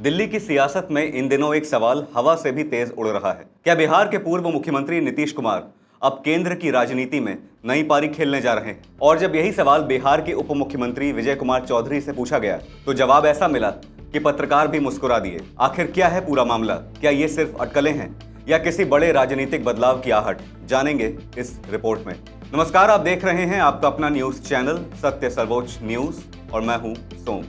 दिल्ली की सियासत में इन दिनों एक सवाल हवा से भी तेज उड़ रहा है। क्या बिहार के पूर्व मुख्यमंत्री नीतीश कुमार अब केंद्र की राजनीति में नई पारी खेलने जा रहे हैं? और जब यही सवाल बिहार के उप मुख्यमंत्री विजय कुमार चौधरी से पूछा गया तो जवाब ऐसा मिला कि पत्रकार भी मुस्कुरा दिए। आखिर क्या है पूरा मामला? क्या ये सिर्फ अटकलें हैं या किसी बड़े राजनीतिक बदलाव की आहट? जानेंगे इस रिपोर्ट में। नमस्कार, आप देख रहे हैं आपका अपना न्यूज चैनल सत्य सर्वोच्च न्यूज और मैं हूं सोम।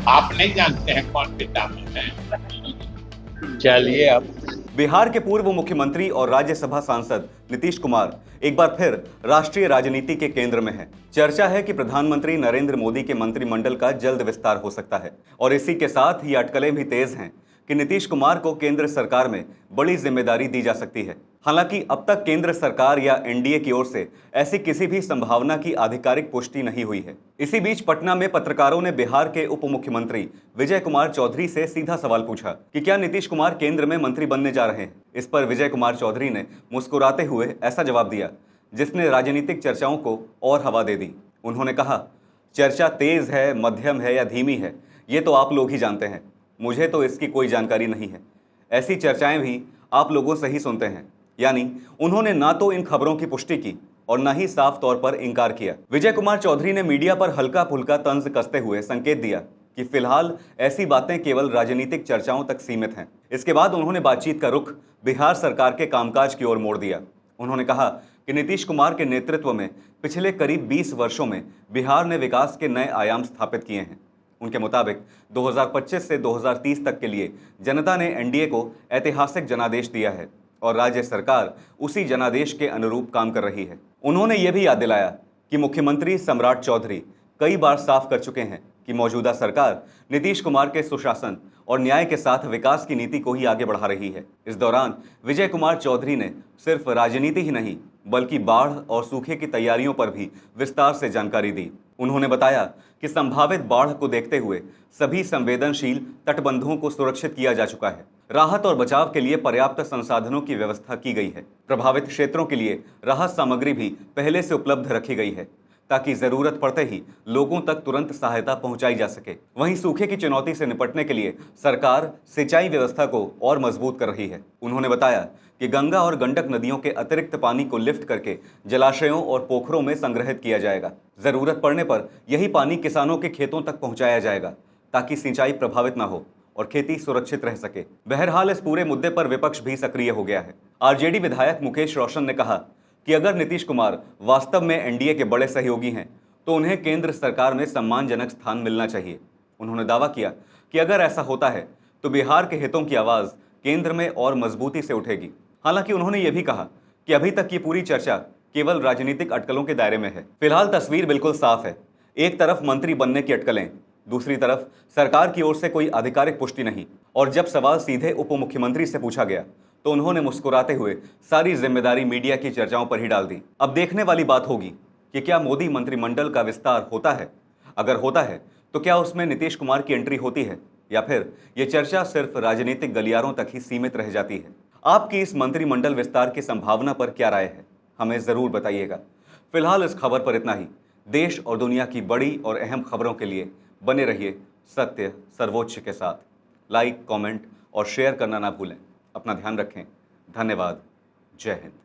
आप नहीं जानते हैं कौन पितामह है। चलिए अब बिहार के पूर्व मुख्यमंत्री और राज्यसभा सांसद नीतीश कुमार एक बार फिर राष्ट्रीय राजनीति के केंद्र में हैं। चर्चा है कि प्रधानमंत्री नरेंद्र मोदी के मंत्रिमंडल का जल्द विस्तार हो सकता है और इसी के साथ ही अटकलें भी तेज हैं कि नीतीश कुमार को केंद्र सरकार में बड़ी जिम्मेदारी दी जा सकती है। हालांकि अब तक केंद्र सरकार या एनडीए की ओर से ऐसी किसी भी संभावना की आधिकारिक पुष्टि नहीं हुई है। इसी बीच पटना में पत्रकारों ने बिहार के उप मुख्यमंत्री विजय कुमार चौधरी से सीधा सवाल पूछा कि क्या नीतीश कुमार केंद्र में मंत्री बनने जा रहे हैं। इस पर विजय कुमार चौधरी ने मुस्कुराते हुए ऐसा जवाब दिया जिसने राजनीतिक चर्चाओं को और हवा दे दी। उन्होंने कहा, चर्चा तेज है, मध्यम है या धीमी है, ये तो आप लोग ही जानते हैं। मुझे तो इसकी कोई जानकारी नहीं है। ऐसी चर्चाएं भी आप लोगों से ही सुनते हैं। यानी उन्होंने ना तो इन खबरों की पुष्टि की और ना ही साफ तौर पर इंकार किया। विजय कुमार चौधरी ने मीडिया पर हल्का फुल्का तंज कसते हुए संकेत दिया कि फिलहाल ऐसी बातें केवल राजनीतिक चर्चाओं तक सीमित हैं। इसके बाद उन्होंने बातचीत का रुख बिहार सरकार के कामकाज की ओर मोड़ दिया। उन्होंने कहा कि नीतीश कुमार के नेतृत्व में पिछले करीब 20 वर्षों में बिहार ने विकास के नए आयाम स्थापित किए हैं। उनके मुताबिक 2025 से 2030 तक के लिए जनता ने एनडीए को ऐतिहासिक जनादेश दिया है और राज्य सरकार उसी जनादेश के अनुरूप काम कर रही है। उन्होंने ये भी याद दिलाया कि मुख्यमंत्री सम्राट चौधरी कई बार साफ कर चुके हैं कि मौजूदा सरकार नीतीश कुमार के सुशासन और न्याय के साथ विकास की नीति को ही आगे बढ़ा रही है। इस दौरान विजय कुमार चौधरी ने सिर्फ राजनीति ही नहीं बल्कि बाढ़ और सूखे की तैयारियों पर भी विस्तार से जानकारी दी। उन्होंने बताया कि संभावित बाढ़ को देखते हुए सभी संवेदनशील तटबंधों को सुरक्षित किया जा चुका है। राहत और बचाव के लिए पर्याप्त संसाधनों की व्यवस्था की गई है। प्रभावित क्षेत्रों के लिए राहत सामग्री भी पहले से उपलब्ध रखी गई है ताकि जरूरत पड़ते ही लोगों तक तुरंत सहायता पहुंचाई जा सके। वहीं सूखे की चुनौती से निपटने के लिए सरकार सिंचाई व्यवस्था को और मजबूत कर रही है। उन्होंने बताया कि गंगा और गंडक नदियों के अतिरिक्त पानी को लिफ्ट करके जलाशयों और पोखरों में संग्रहित किया जाएगा। जरूरत पड़ने पर यही पानी किसानों के खेतों तक पहुंचाया जाएगा ताकि सिंचाई प्रभावित न हो और खेती सुरक्षित रह सके। बहरहाल इस पूरे मुद्दे पर विपक्ष भी सक्रिय हो गया है। आरजेडी विधायक मुकेश रोशन ने कहा कि अगर नीतीश कुमार वास्तव में एनडीए के बड़े सहयोगी हैं तो उन्हें केंद्र सरकार में सम्मानजनक स्थान मिलना चाहिए। उन्होंने दावा किया कि अगर ऐसा होता है तो बिहार के हितों की आवाज केंद्र में और मजबूती से उठेगी। हालांकि उन्होंने ये भी कहा कि अभी तक ये पूरी चर्चा केवल राजनीतिक अटकलों के दायरे में है। फिलहाल तस्वीर बिल्कुल साफ है। एक तरफ मंत्री बनने की अटकलें, दूसरी तरफ सरकार की ओर से कोई आधिकारिक पुष्टि नहीं। और जब सवाल सीधे उप मुख्यमंत्री से पूछा गया तो उन्होंने मुस्कुराते हुए सारी जिम्मेदारी मीडिया की चर्चाओं पर ही डाल दी। अब देखने वाली बात होगी कि क्या मोदी मंत्रिमंडल का विस्तार होता है। अगर होता है तो क्या उसमें नीतीश कुमार की एंट्री होती है या फिर यह चर्चा सिर्फ राजनीतिक गलियारों तक ही सीमित रह जाती है। आपकी इस मंत्रिमंडल विस्तार की संभावना पर क्या राय है, हमें जरूर बताइएगा। फिलहाल इस खबर पर इतना ही। देश और दुनिया की बड़ी और अहम खबरों के लिए बने रहिए सत्य सर्वोच्च के साथ। लाइक, कमेंट और शेयर करना ना भूलें। अपना ध्यान रखें। धन्यवाद। जय हिंद।